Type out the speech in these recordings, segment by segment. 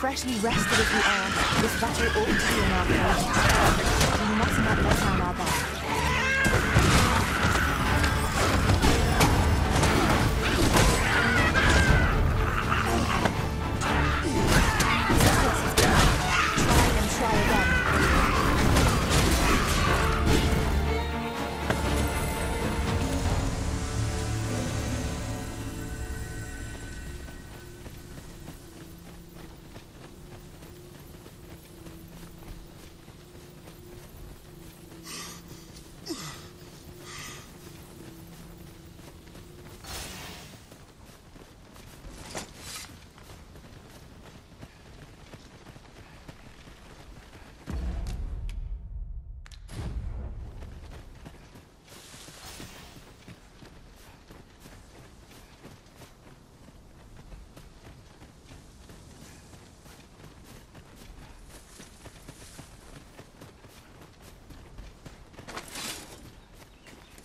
freshly rested as we are, this battle ought to be in our favour. We must not let down our guard.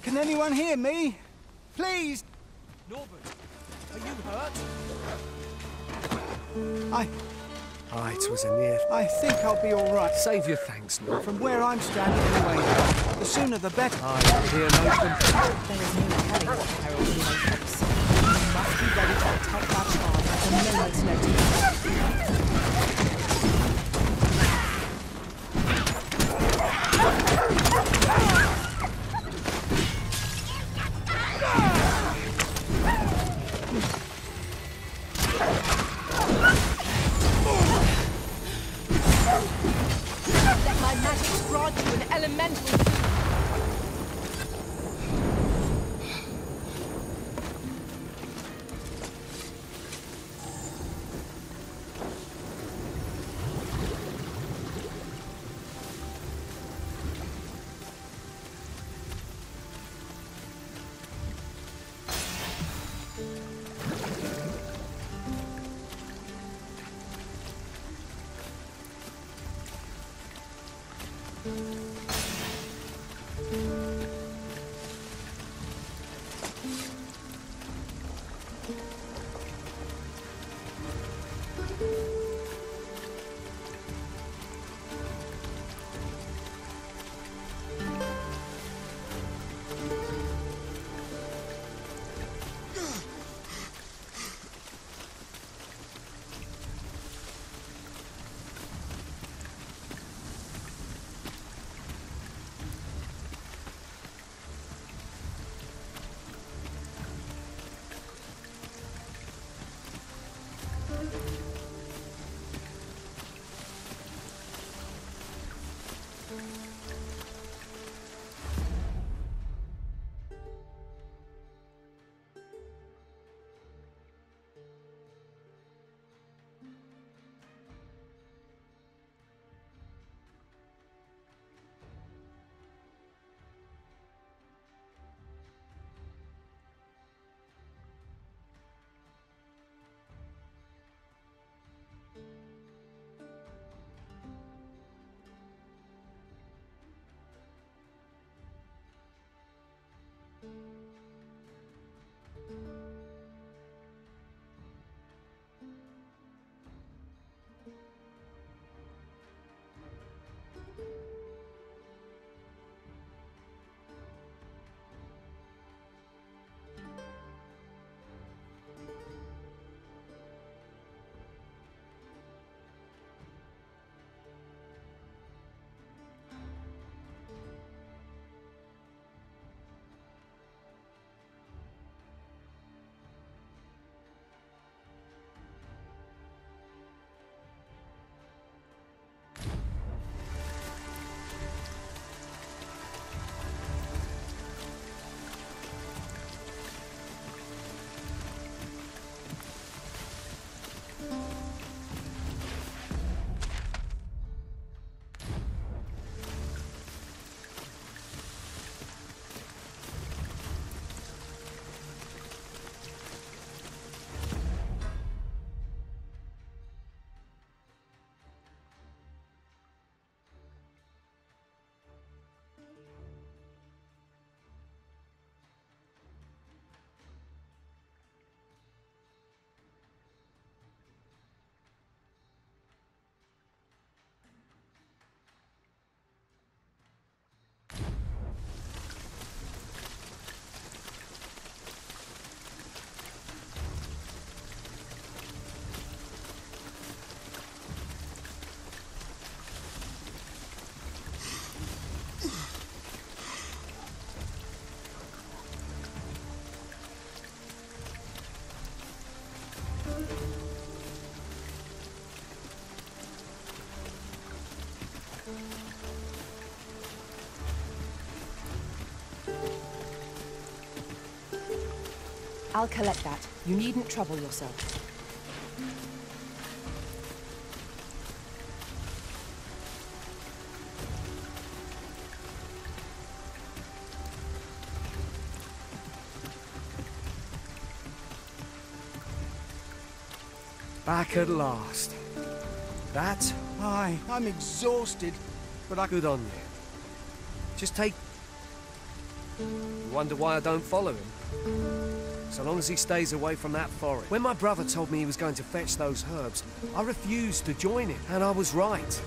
Can anyone hear me? Please! Norbert, are you hurt? I it was a near... I think I'll be all right. Save your thanks, Norbert. From where I'm standing anyway. The sooner the better. I hear no complaint. There is no telling what peril we may face. We must be ready to attack that charge at a moment's notice. Let my magic grant you an elemental. I'll collect that. You needn't trouble yourself. Back at last. That? Aye, I'm exhausted, but I... Good on you. Just take... You wonder why I don't follow him? So long as he stays away from that forest. When my brother told me he was going to fetch those herbs, I refused to join him, and I was right.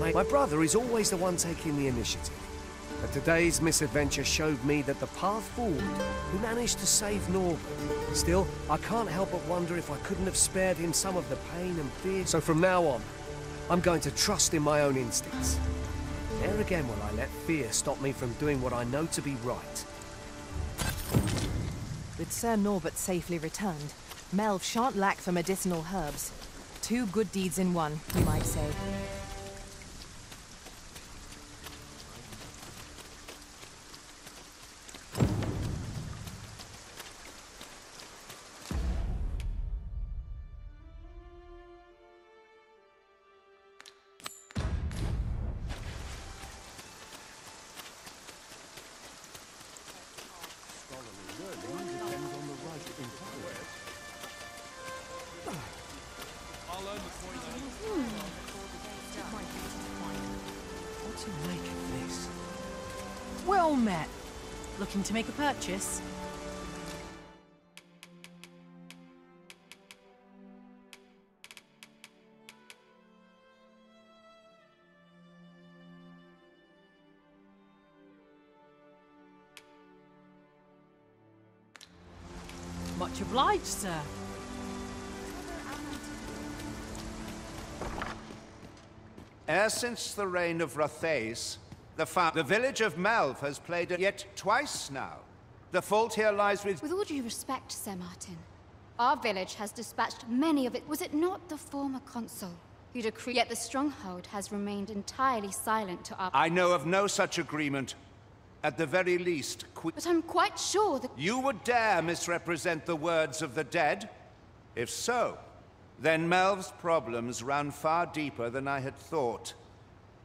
Mate, my brother is always the one taking the initiative. But today's misadventure showed me that the path forward, he managed to save Norbert. Still, I can't help but wonder if I couldn't have spared him some of the pain and fear. So from now on, I'm going to trust in my own instincts. Never again will I let fear stop me from doing what I know to be right. With Sir Norbert safely returned, Melv shan't lack for medicinal herbs. 2 good deeds in one, you might say. What do you make of this? Well met. Looking to make a purchase? Much obliged, sir. E'er since the reign of Rothace, the village of Melv has played it yet twice now. The fault here lies with... With all due respect, Sir Martin, our village has dispatched many of it. Was it not the former consul who decreed? Yet the stronghold has remained entirely silent to our... I know of no such agreement. At the very least, But I'm quite sure that... You would dare misrepresent the words of the dead? If so, then Melv's problems run far deeper than I had thought.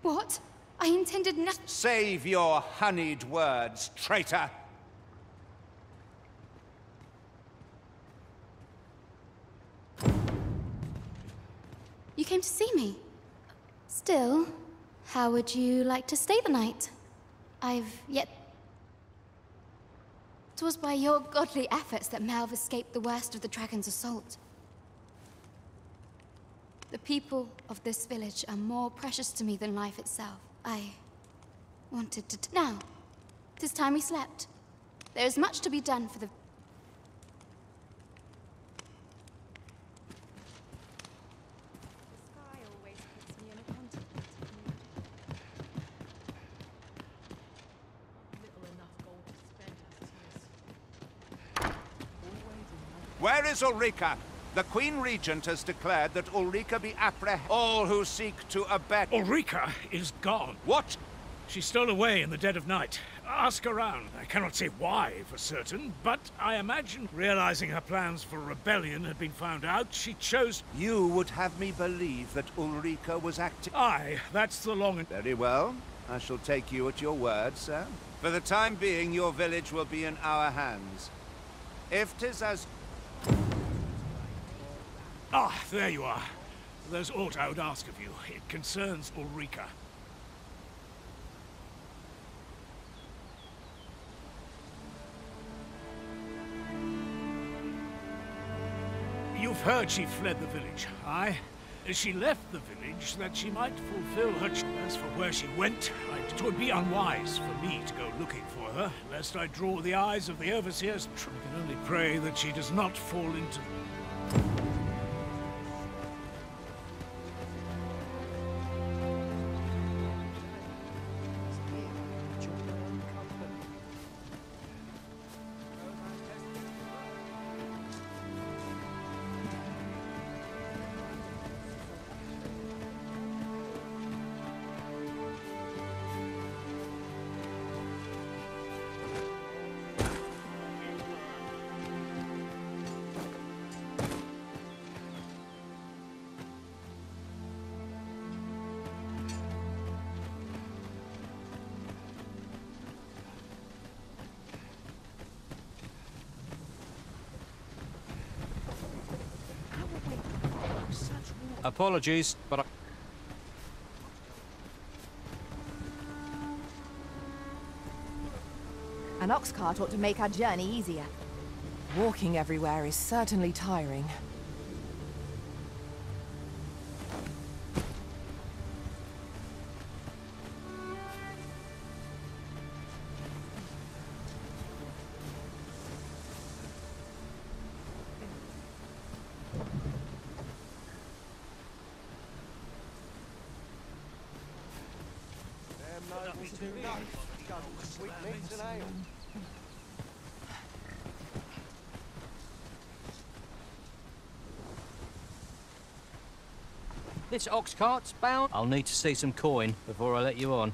What? I intended nothing... Save your honeyed words, traitor! You came to see me. Still, how would you like to stay the night? I've yet... It was by your godly efforts that Melv escaped the worst of the dragon's assault. The people of this village are more precious to me than life itself. I wanted to... Now, it is time we slept. There is much to be done for the... Where is Ulrika? The Queen Regent has declared that Ulrika be apprehended. All who seek to abet... Ulrika is gone. What? She stole away in the dead of night. Ask around. I cannot say why for certain, but I imagine, realizing her plans for rebellion had been found out, she chose... You would have me believe that Ulrika was acting... Aye, that's the long and... Very well. I shall take you at your word, sir. For the time being, your village will be in our hands. If 'tis as... Ah, there you are. There's aught I would ask of you. It concerns Ulrika. You've heard she fled the village, aye? She left the village that she might fulfill her... As for where she went, it would be unwise for me to go looking for her, lest I draw the eyes of the overseers. I can only pray that she does not fall into... Apologies, but An ox cart ought to make our journey easier. Walking everywhere is certainly tiring. this ox cart's bound. I'll need to see some coin before I let you on.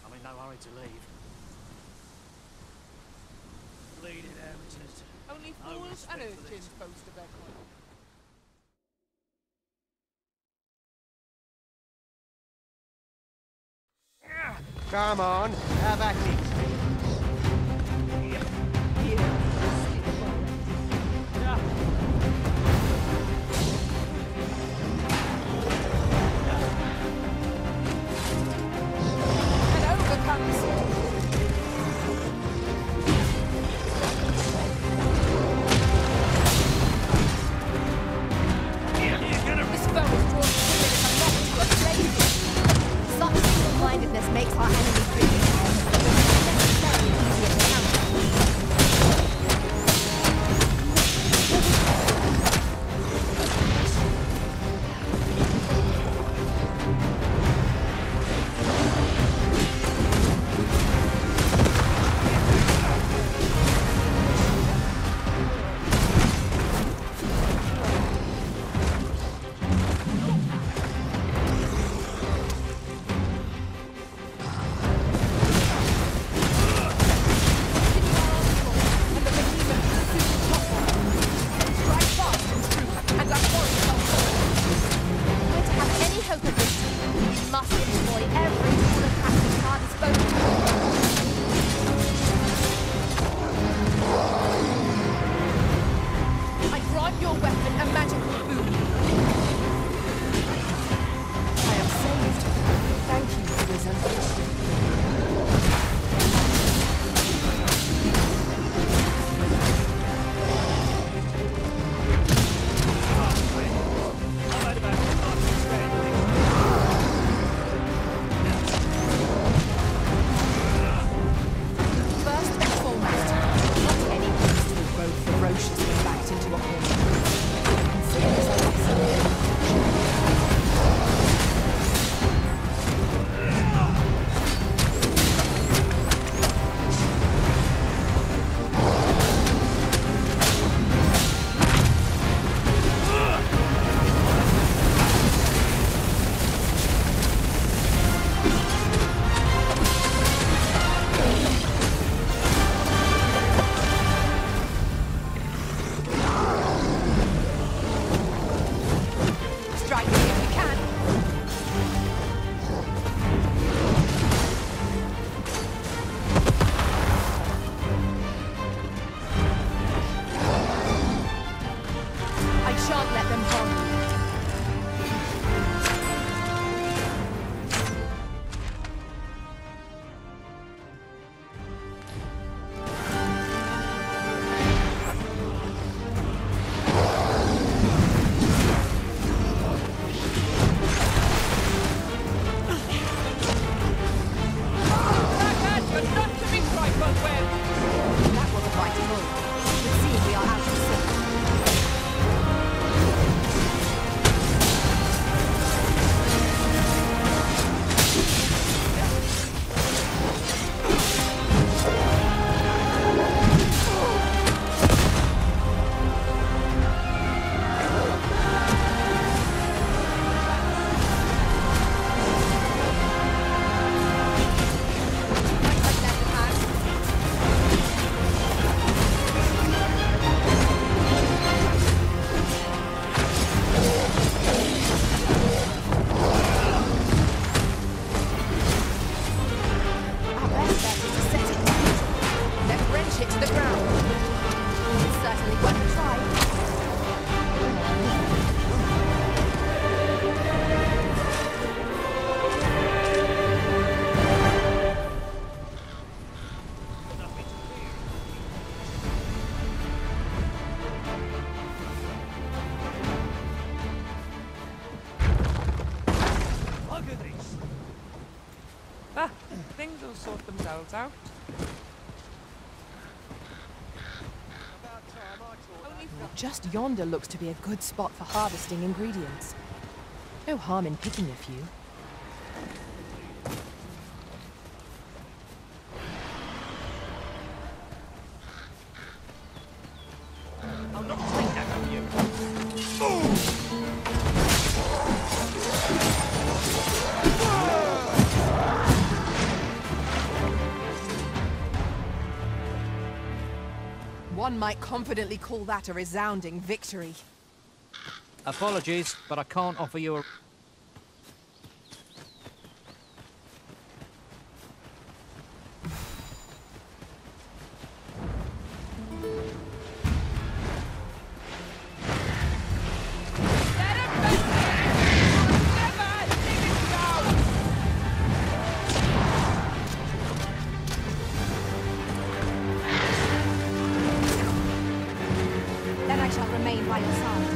I'm in no hurry to leave. Bleeding amateurs. Only fools and urchins boast of their coin. Come on, have at it. And over comes... This foe is drawn quicker than a moth to a flame. Such single-mindedness makes our enemy dream. will sort themselves out. Just yonder looks to be a good spot for harvesting ingredients. No harm in picking a few. I'll not take that from you. One might confidently call that a resounding victory. Apologies, but I can't offer you a... Then I shall remain by your side.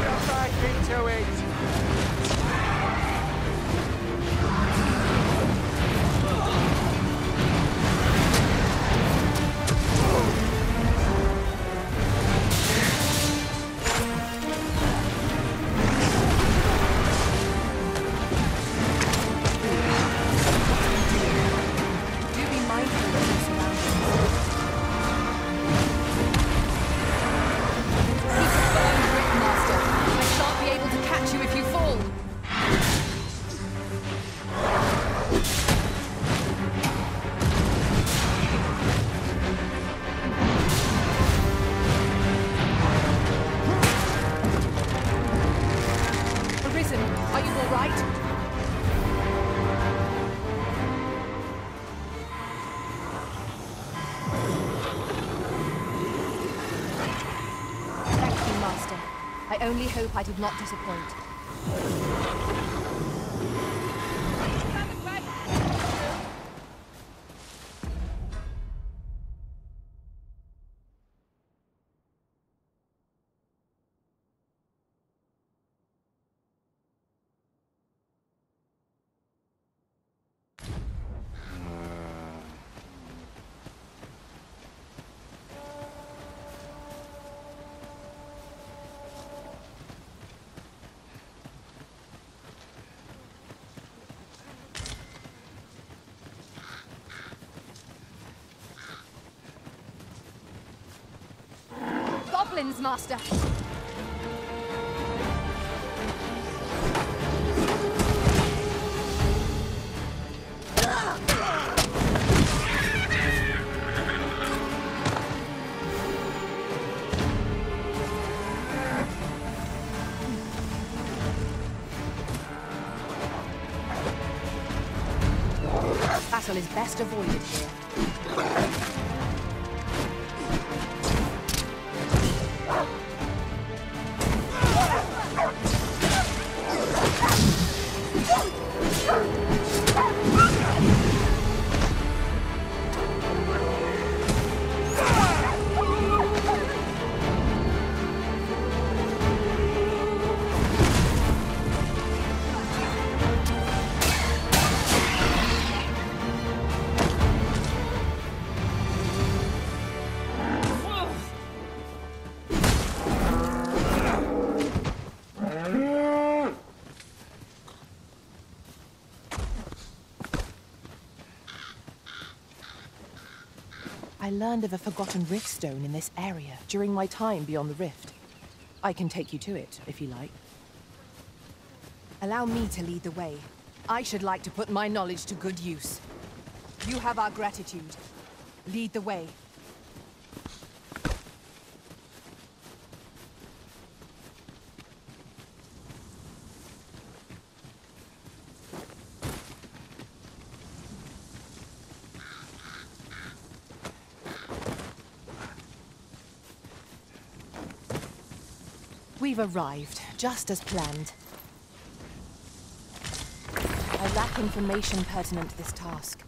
Jump back into it! Do be mindful of your surroundings. Keep a firm grip, Master. I shan't be able to catch you if you fall. Arisen, are you all right? Thank you, Master. I only hope I did not disappoint. Goblins, Master! Battle is best avoided here. I learned of a forgotten rift stone in this area during my time beyond the rift. I can take you to it, if you like. Allow me to lead the way. I should like to put my knowledge to good use. You have our gratitude. Lead the way. We've arrived, just as planned. I lack information pertinent to this task.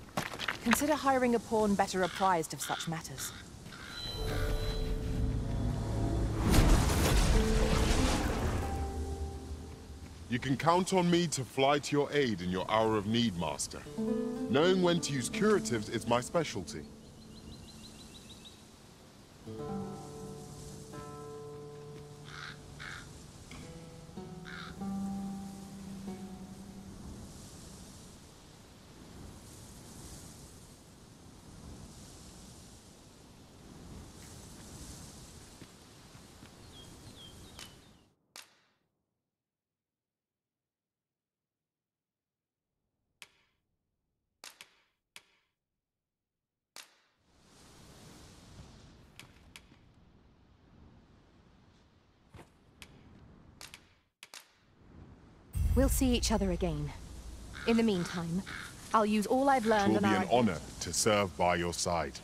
Consider hiring a pawn better apprised of such matters. You can count on me to fly to your aid in your hour of need, Master. Knowing when to use curatives is my specialty. We'll see each other again. In the meantime, I'll use all I've learned It will on be our... an honor to serve by your side.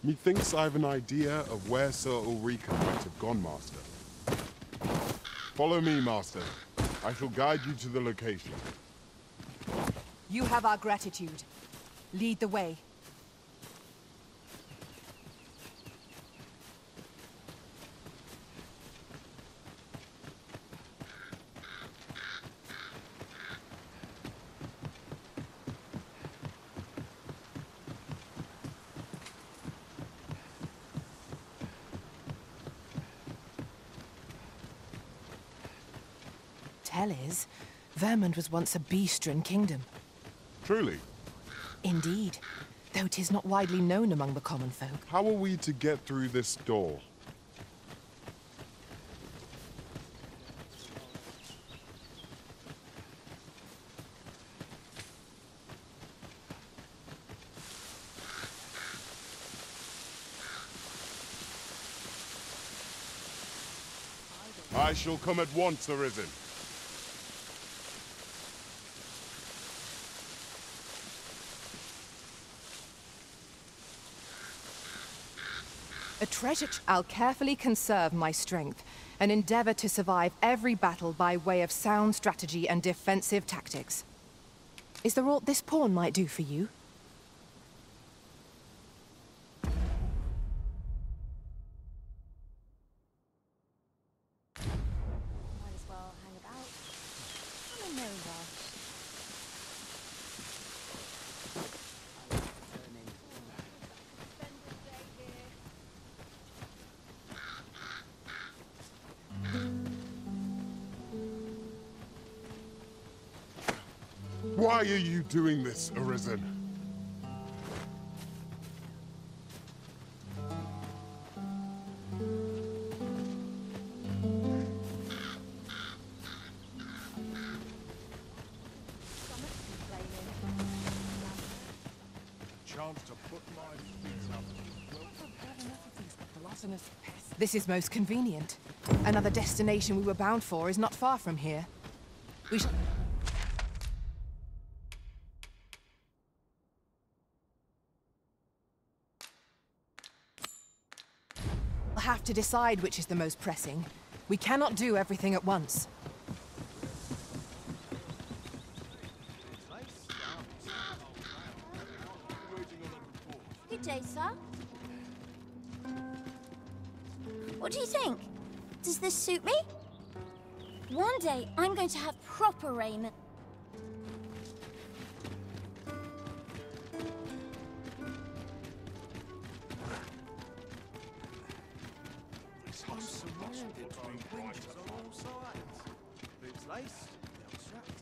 Methinks I have an idea of where Sir Ulrika might have gone, Master. Follow me, Master. I shall guide you to the location. You have our gratitude. Lead the way. Tell is, Vermund was once a beastren kingdom. Truly? Indeed, though 'tis not widely known among the common folk. How are we to get through this door? I shall come at once, Arisen. A treasure. I'll carefully conserve my strength and endeavor to survive every battle by way of sound strategy and defensive tactics. Is there aught this pawn might do for you? Might as well hang about. I'm in no rush. Why are you doing this, Arisen? This is most convenient. Another destination we were bound for is not far from here. We shall... We'll have to decide which is the most pressing. We cannot do everything at once. Good day, sir. What do you think? Does this suit me? One day, I'm going to have proper raiment.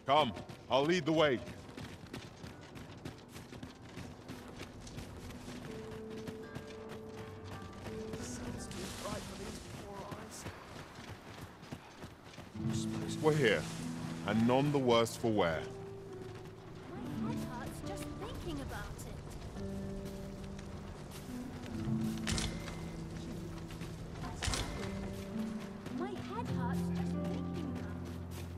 Come, I'll lead the way. We're here, and none the worse for wear. My head hurts just thinking about it. My head hurts just thinking about it.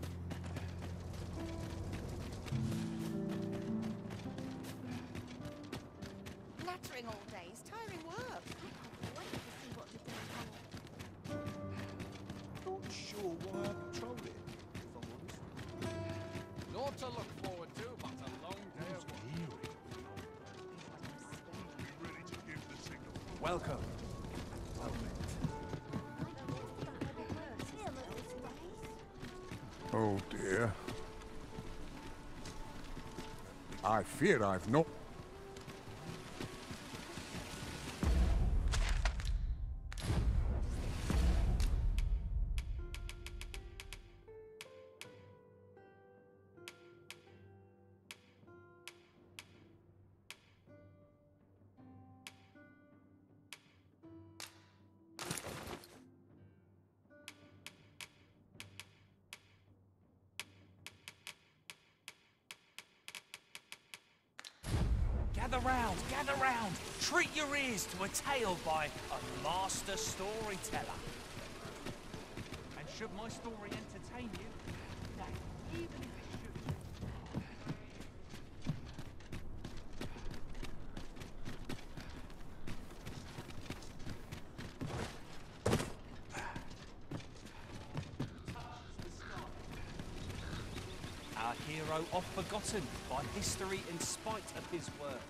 Welcome. Oh dear. I fear I've not... Gather round! Treat your ears to a tale by a master storyteller. And should my story entertain you, nay, even if it should... Our hero oft forgotten by history in spite of his worth.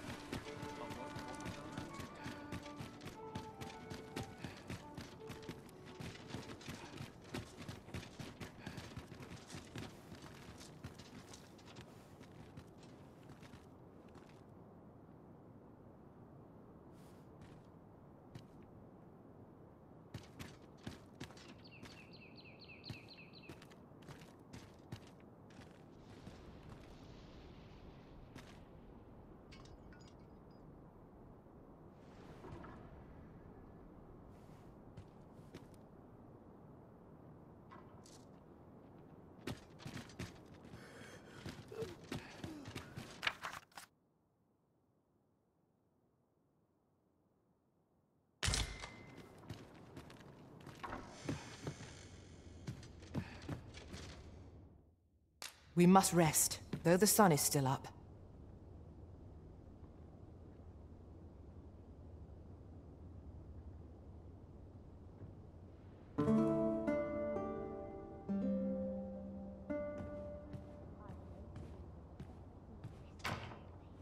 We must rest, though the sun is still up.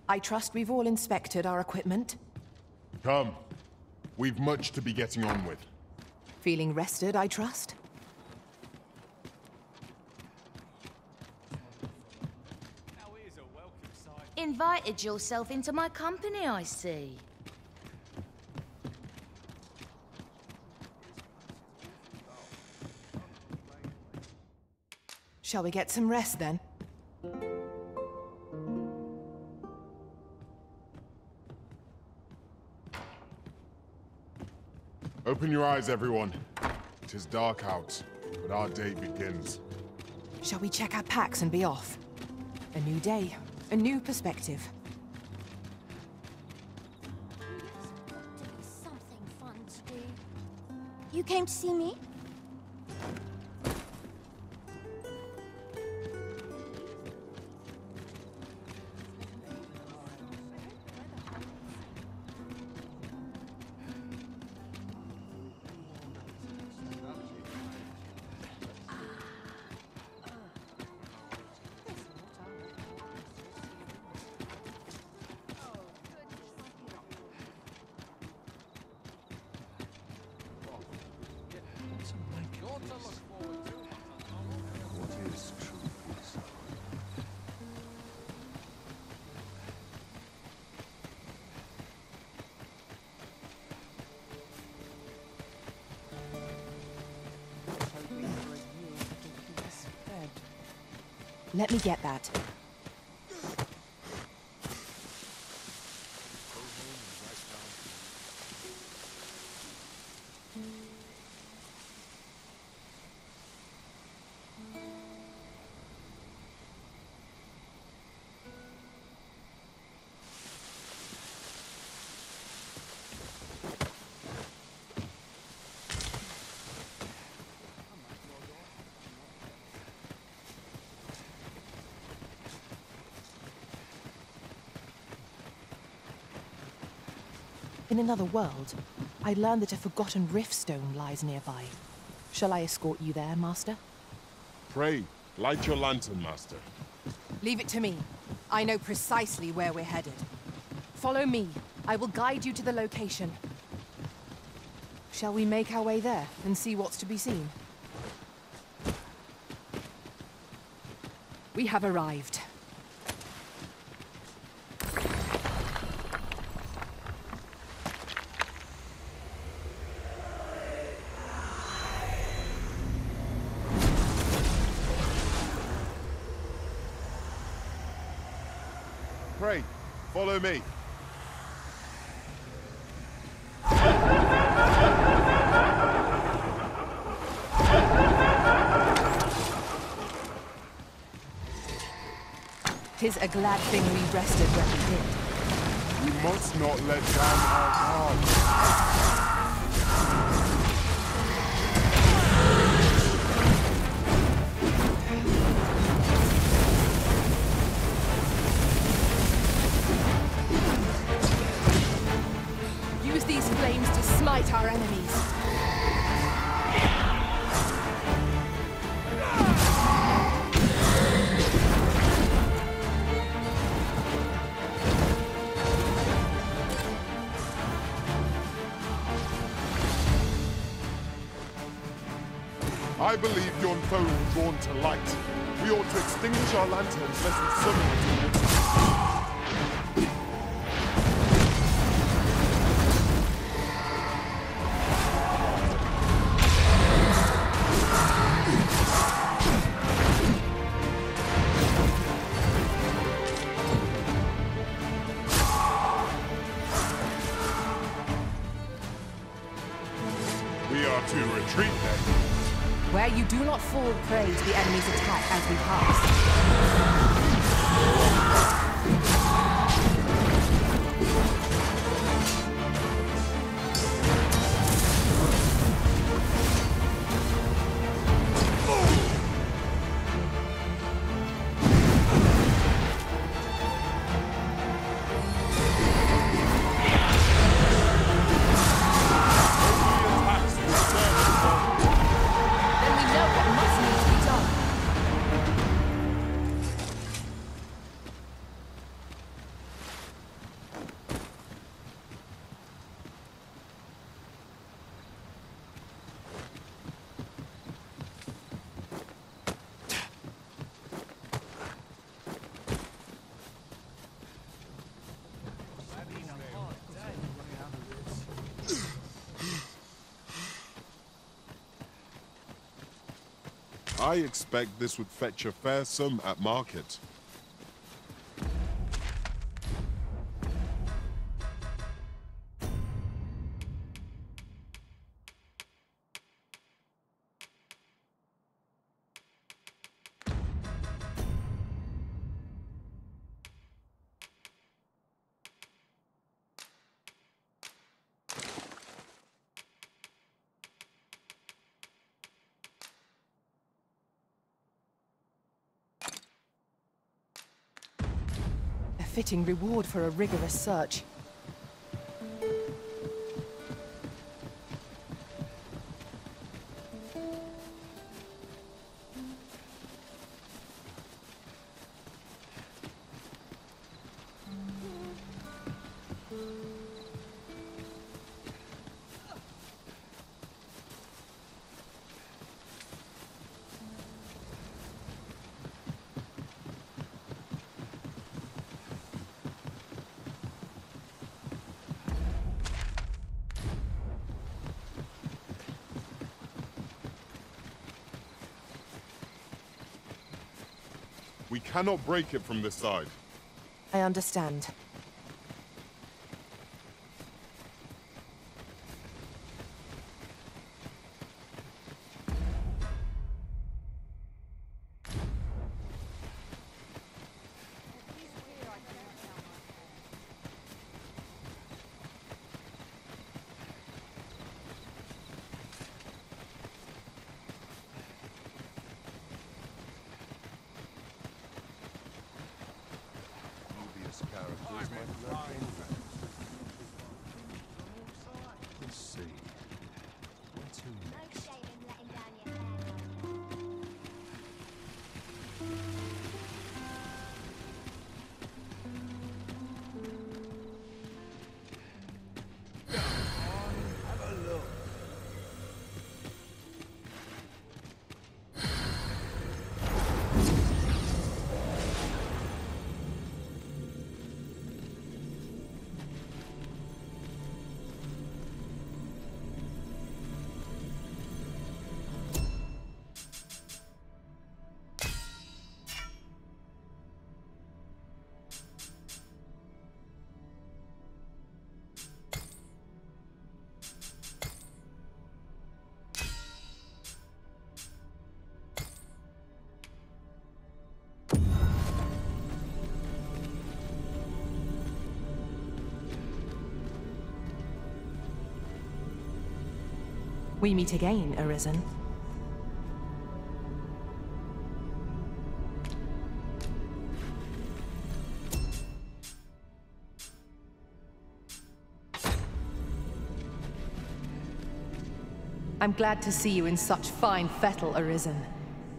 I trust we've all inspected our equipment. Come. We've much to be getting on with. Feeling rested, I trust? Invited yourself into my company, I see. Shall we get some rest, then? Open your eyes, everyone. It is dark out, but our day begins. Shall we check our packs and be off? A new day, a new perspective. Something fun to do. You came to see me? Let me get that. In another world, I learned that a forgotten riftstone lies nearby. Shall I escort you there, Master? Pray, light your lantern, Master. Leave it to me. I know precisely where we're headed. Follow me. I will guide you to the location. Shall we make our way there and see what's to be seen? We have arrived. Pray, follow me. Tis a glad thing we rested when we did. We must not let down our guard. Use these flames to smite our enemies. I believe yon foe is drawn to light. We ought to extinguish our lanterns lest we summon it towards us. We are to retreat then. Where you do not fall prey to the enemy's attack as we pass. I expect this would fetch a fair sum at market. A fitting reward for a rigorous search. We cannot break it from this side. I understand. Character We meet again, Arisen. I'm glad to see you in such fine fettle, Arisen.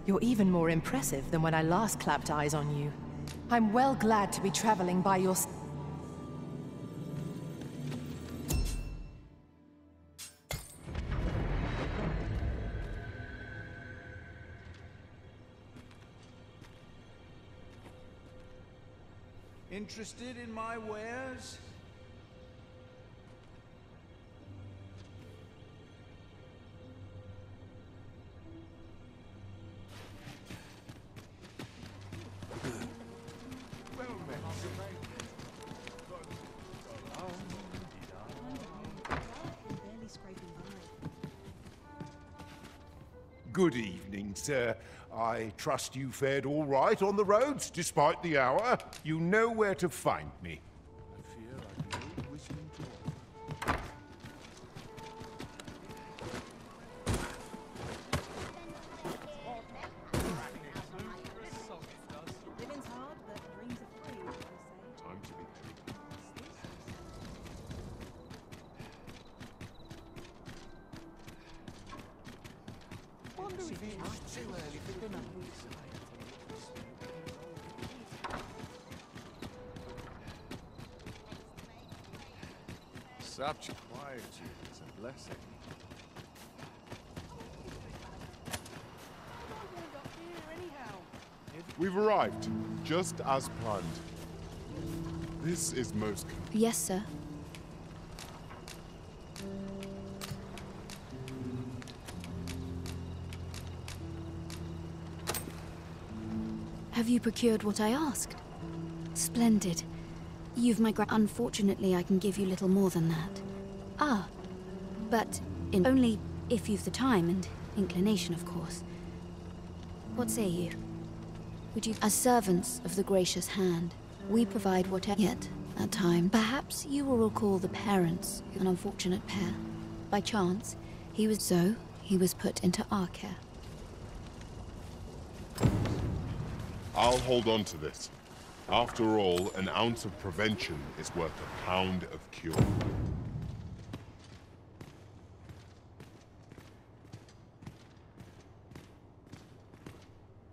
You're even more impressive than when I last clapped eyes on you. I'm well glad to be traveling by your side. Interested in my wares? Good evening, sir. I trust you fared all right on the roads, despite the hour. You know where to find me. I fear I don't wish you to. Living's hard, but dreams are free, as they say. Time to be happy. Wonder if it's too early for dinner. Such quietude is a blessing. We've arrived, just as planned. This is most... Yes, sir. Have you procured what I asked? Splendid. You've my Unfortunately, I can give you little more than that. Ah, but only if you've the time and inclination, of course. What say you? Would you, as servants of the gracious hand, we provide whatever. Yet, at time, perhaps you will recall the parents, an unfortunate pair. By chance, he was put into our care. I'll hold on to this. After all, an ounce of prevention is worth a pound of cure.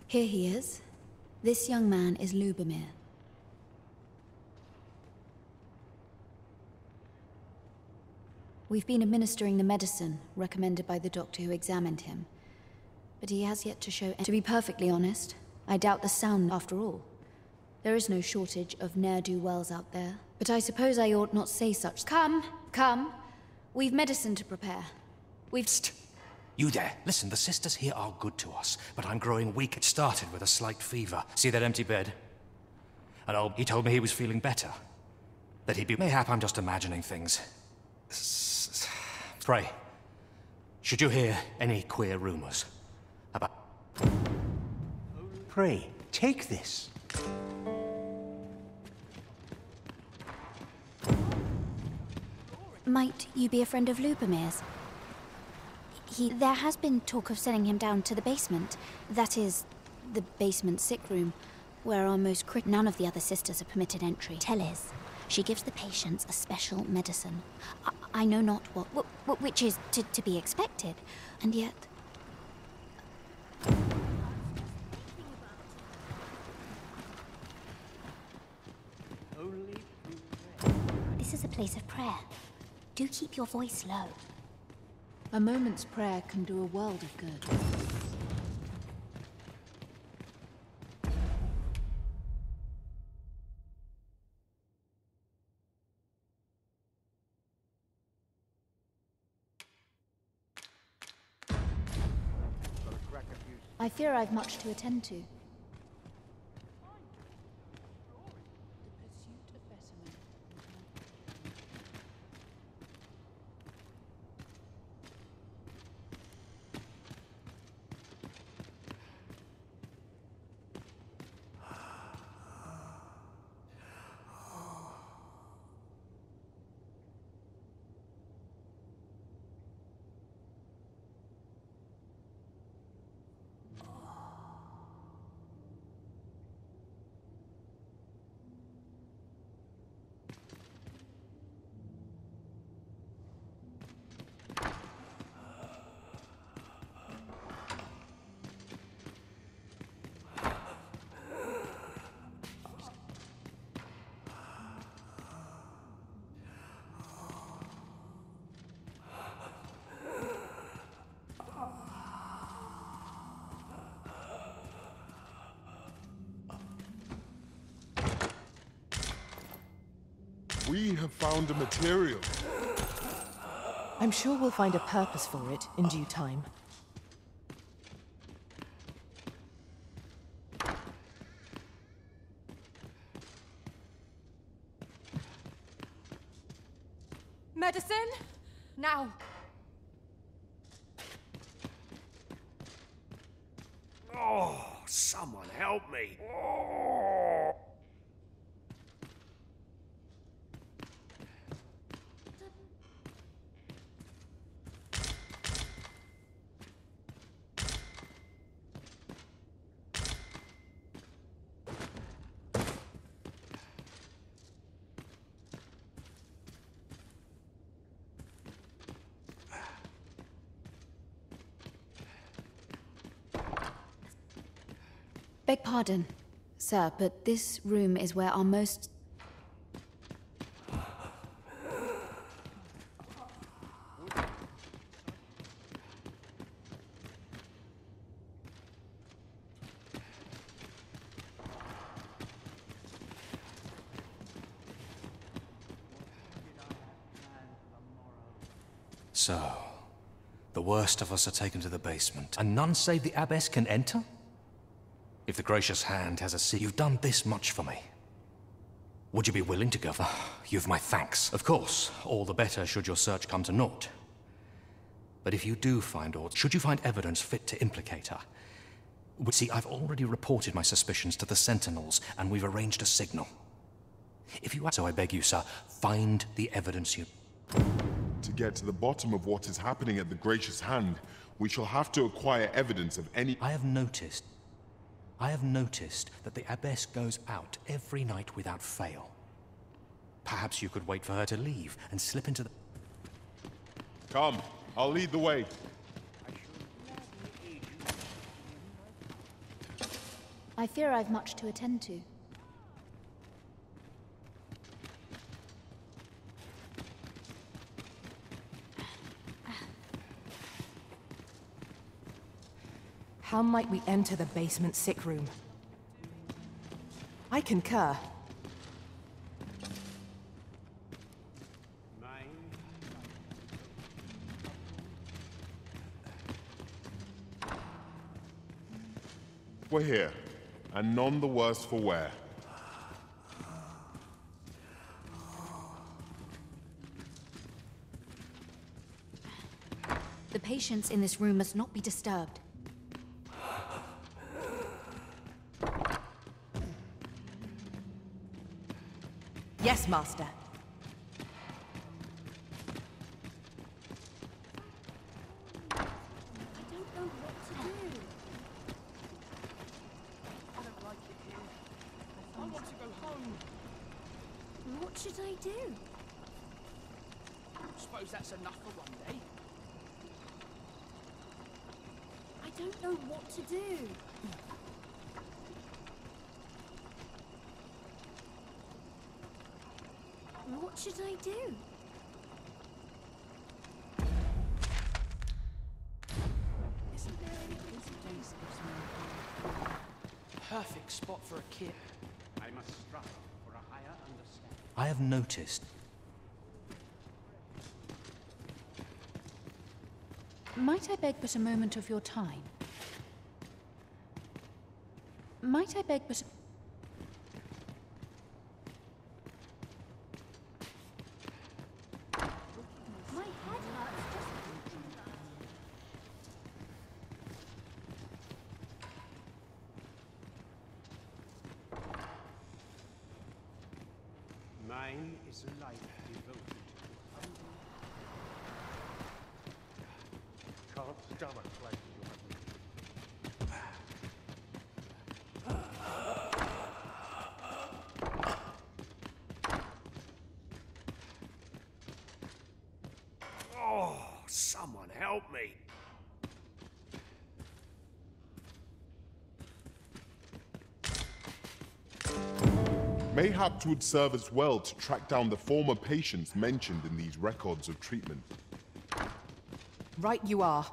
Here he is. This young man is Lubomir. We've been administering the medicine recommended by the doctor who examined him. But he has yet to show... To be perfectly honest, I doubt the sound after all. There is no shortage of ne'er-do-wells out there. But I suppose I ought not say such... Come, come. We've medicine to prepare. We've... You there. Listen, the sisters here are good to us, but I'm growing weak. It started with a slight fever. See that empty bed? And he told me he was feeling better. That he'd be... Mayhap I'm just imagining things. Pray, should you hear any queer rumors about... Pray, take this. Might you be a friend of Lubomir's? There has been talk of sending him down to the basement. That is, the basement sick room, where our most none of the other sisters are permitted entry. Teles. She gives the patients a special medicine. I know not which is to be expected, and yet... This is a place of prayer. Do keep your voice low. A moment's prayer can do a world of good. I fear I've much to attend to. We have found a material. I'm sure we'll find a purpose for it in due time. Medicine? Now! Oh, someone help me. Oh. Beg pardon, sir, but this room is where our most... So, the worst of us are taken to the basement, and none save the abbess can enter? If the gracious hand has a secret, you've done this much for me. Would you be willing to go? You've my thanks. Of course, all the better should your search come to naught. But if you do find aught, should you find evidence fit to implicate her? See, I've already reported my suspicions to the Sentinels, and we've arranged a signal. If you... So I beg you, sir, find the evidence you... To get to the bottom of what is happening at the Gracious Hand, we shall have to acquire evidence of any... I have noticed that the abbess goes out every night without fail. Perhaps you could wait for her to leave and slip into the... Come, I'll lead the way. I fear I've much to attend to. How might we enter the basement sick room? I concur. We're here, and none the worse for wear. The patients in this room must not be disturbed. Yes, Master. What should I do? Suppose that's enough for one day. I don't know what to do. What should I do? Isn't there any coincidence? Perfect spot for a kid. I must strive for a higher understanding. I have noticed. Might I beg but a moment of your time? Might I beg but... My head hurts just... Mine is a life devoted to can't stomach like Oh, someone help me. Mayhaps would serve as well to track down the former patients mentioned in these records of treatment. Right you are.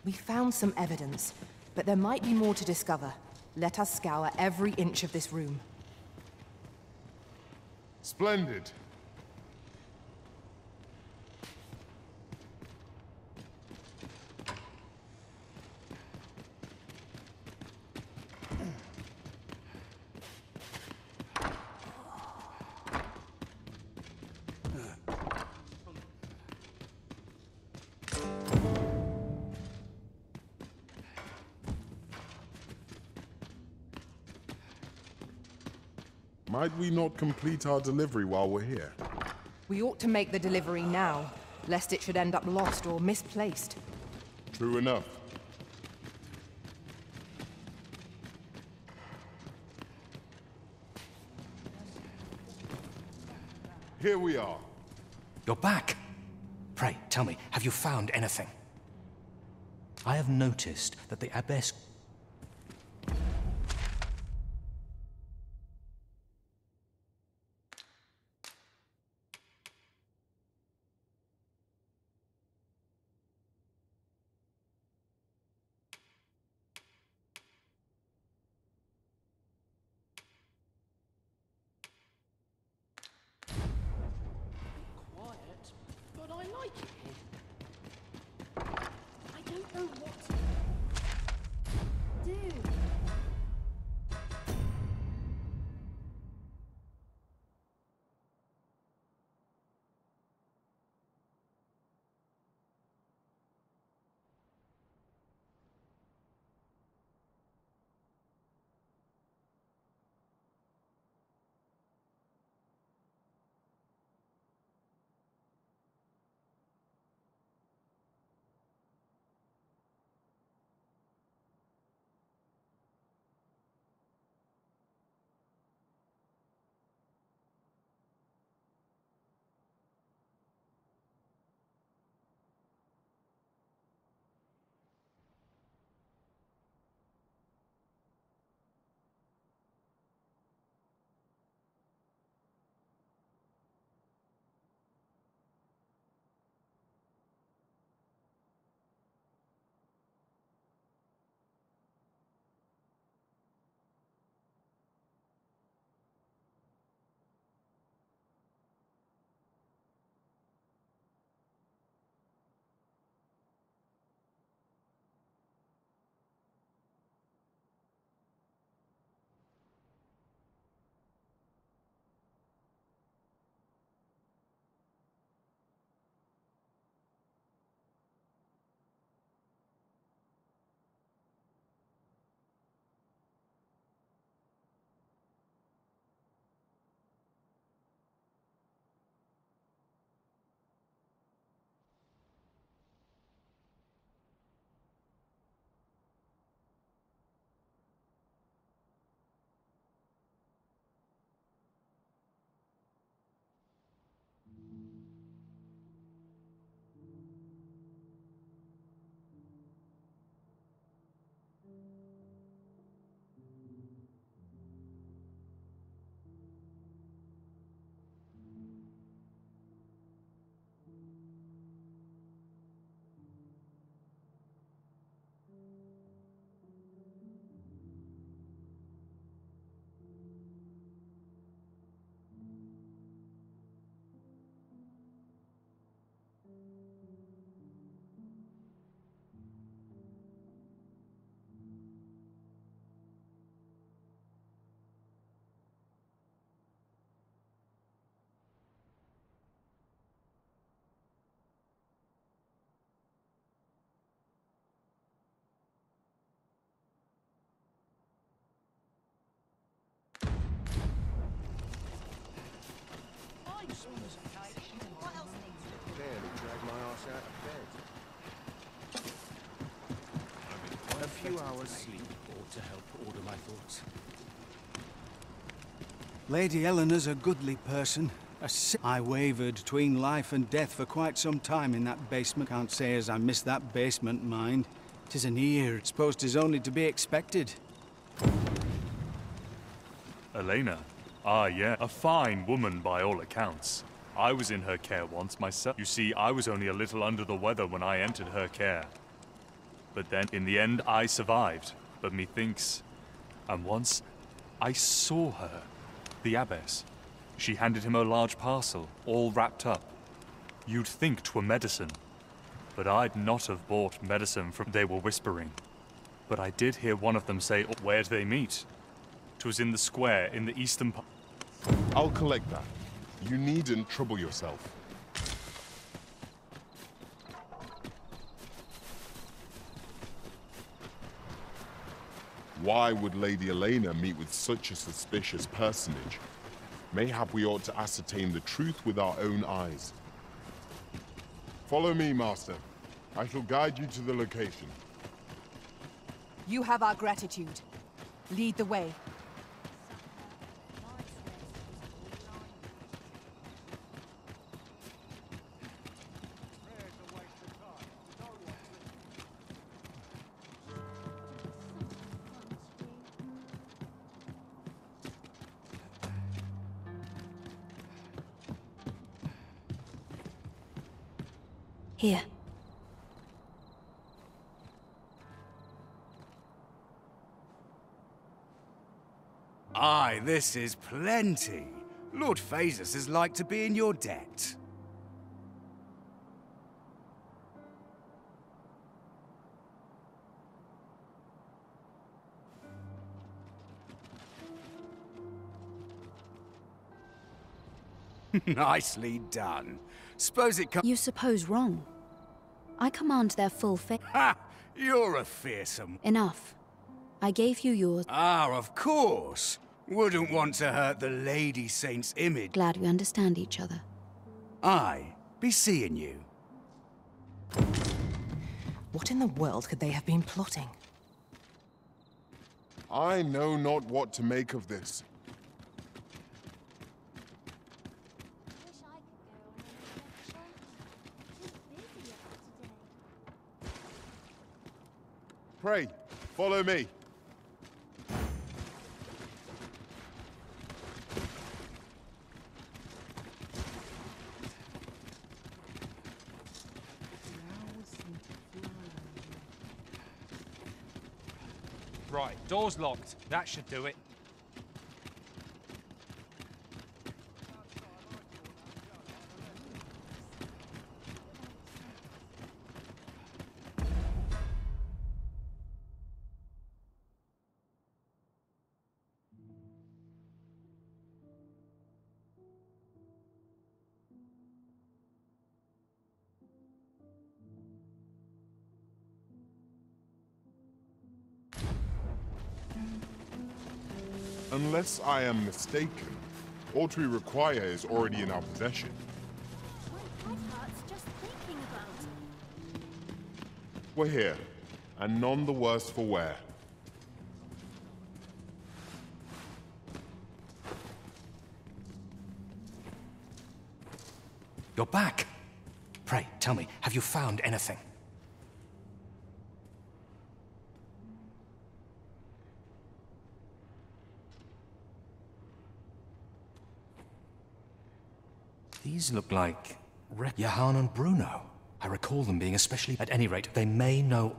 We found some evidence, but there might be more to discover. Let us scour every inch of this room. Splendid. Might we not complete our delivery while we're here? We ought to make the delivery now, lest it should end up lost or misplaced. True enough. Here we are. You're back. Pray, tell me, have you found anything? I have noticed that the abbess... Quiet, but I like it here. I don't know what to do. Barely dragged my ass out of bed. A few hours sleep ought to help order my thoughts. Lady Eleanor's a goodly person. I wavered between life and death for quite some time in that basement. Can't say as I miss that basement, mind. 'Tis an ear. Suppose 'tis only to be expected. Elena? Ah, yeah. A fine woman by all accounts. I was in her care once myself. You see, I was only a little under the weather when I entered her care. But then, in the end, I survived. But methinks And once, I saw her, the abbess. She handed him a large parcel, all wrapped up. You'd think 'twere medicine, but I'd not have bought medicine from they were whispering. But I did hear one of them say, where'd they meet? 'Twas in the square in the eastern part. I'll collect that. You needn't trouble yourself. Why would Lady Elena meet with such a suspicious personage? Mayhap we ought to ascertain the truth with our own eyes. Follow me, Master. I shall guide you to the location. You have our gratitude. Lead the way. Here. Aye, this is plenty. Lord Phasus is like to be in your debt. Nicely done. Suppose it You suppose wrong. I command their full faith. Ha! You're a fearsome... Enough. I gave you yours. Ah, of course. Wouldn't want to hurt the Lady Saint's image. Glad we understand each other. Aye, be seeing you. What in the world could they have been plotting? I know not what to make of this. Pray, follow me. Right, door's locked. That should do it. Unless I am mistaken, what we require is already in our possession. My head hurts just thinking about it. We're here, and none the worse for wear. You're back. Pray, tell me, have you found anything? These look like Johann and Bruno. I recall them being especially... At any rate, they may know...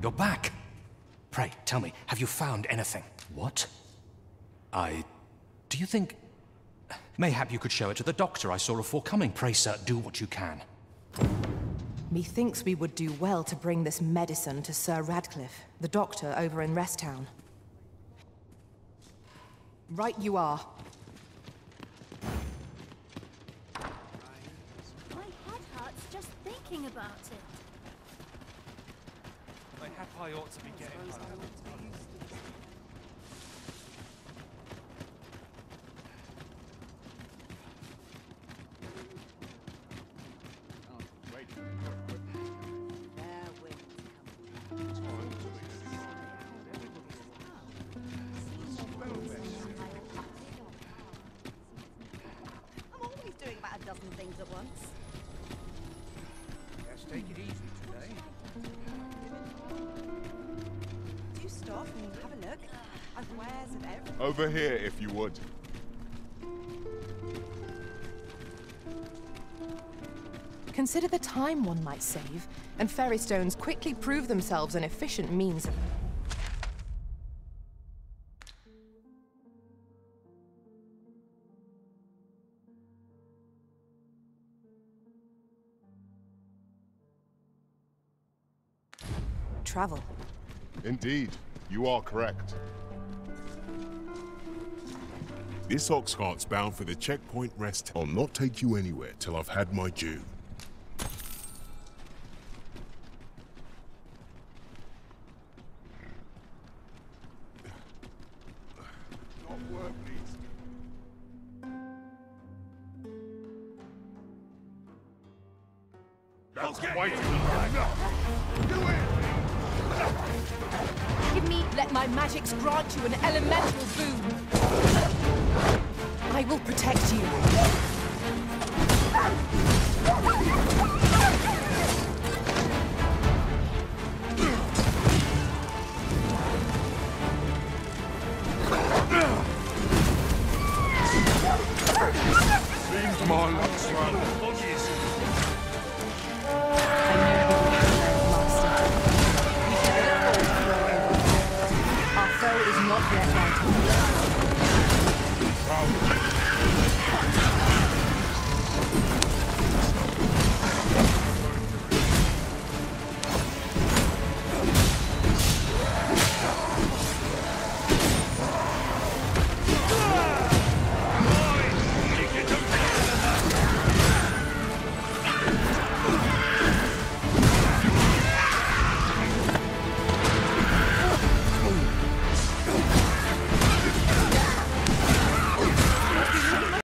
You're back! Pray, tell me, have you found anything? What? Do you think... Mayhap you could show it to the doctor I saw before coming. Pray, sir, do what you can. Methinks we would do well to bring this medicine to Sir Radcliffe, the doctor over in Rest Town. Right you are. My head hurts just thinking about it. Mayhap I ought to be getting home. I'm always doing about a dozen things at once. Let's take it easy today. Do stop and have a look. I've wares of everything. Over here, if you would. Consider the time one might save, and ferry stones quickly prove themselves an efficient means of... travel. Indeed, you are correct. This ox cart's bound for the checkpoint rest. I'll not take you anywhere till I've had my due. That's quite enough. Do it! Give me, let my magics grant you an elemental boon. I will protect you. Seems my luck's run.